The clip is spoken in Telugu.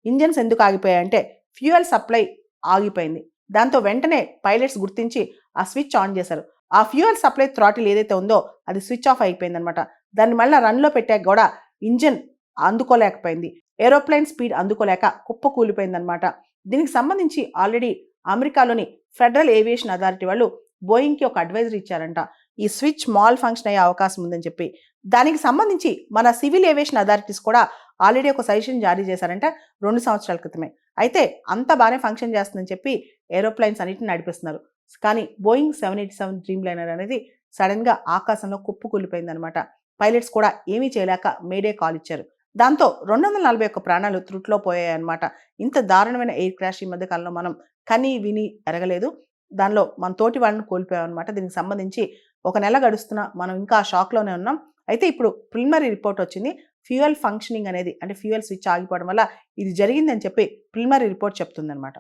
ఇంజన్స్ ఎందుకు ఆగిపోయాయంటే ఫ్యూయల్ సప్లై ఆగిపోయింది. దాంతో వెంటనే పైలట్స్ గుర్తించి ఆ స్విచ్ ఆన్ చేశారు. ఆ ఫ్యూయల్ సప్లై థ్రాటిల్ ఏదైతే ఉందో అది స్విచ్ ఆఫ్ అయిపోయిందనమాట. దాన్ని మళ్ళీ రన్లో పెట్టాక కూడా ఇంజన్ అందుకోలేకపోయింది. ఏరోప్లేన్ స్పీడ్ అందుకోలేక కుప్ప కూలిపోయిందనమాట. దీనికి సంబంధించి ఆల్రెడీ అమెరికాలోని ఫెడరల్ ఏవియేషన్ అథారిటీ వాళ్ళు బోయింగ్కి ఒక అడ్వైజరీ ఇచ్చారంట. ఈ స్విచ్ మాల్ ఫంక్షన్ అయ్యే అవకాశం ఉందని చెప్పి. దానికి సంబంధించి మన సివిల్ ఏవియేషన్ అథారిటీస్ కూడా ఆల్రెడీ ఒక సజెషన్ జారీ చేశారంట 2 సంవత్సరాల క్రితమే. అయితే అంత బాగానే ఫంక్షన్ చేస్తుందని చెప్పి ఏరోప్లైన్స్ అన్నిటిని నడిపిస్తున్నారు. కానీ బోయింగ్ 787 డ్రీమ్ లైనర్ అనేది సడన్గా ఆకాశంలో కుప్పకూలిపోయిందనమాట. పైలట్స్ కూడా ఏమీ చేయలేక మేడే కాల్ ఇచ్చారు. దాంతో 241 ప్రాణాలు త్రుట్లో పోయాయన్నమాట. ఇంత దారుణమైన ఎయిర్ క్రాష్ ఈ మధ్య కాలంలో మనం కని విని ఎరగలేదు. దానిలో మన తోటి వాళ్ళని కోల్పోయామన్నమాట. దీనికి సంబంధించి ఒక నెల గడుస్తున్నా మనం ఇంకా ఆ షాక్లోనే ఉన్నాం. అయితే ఇప్పుడు ప్రిలిమినరీ రిపోర్ట్ వచ్చింది. ఫ్యూయల్ ఫంక్షనింగ్ అనేది అంటే ఫ్యూయల్ స్విచ్ ఆగిపోవడం వల్ల ఇది జరిగిందని చెప్పి ప్రిలిమినరీ రిపోర్ట్ చెప్తుందన్నమాట.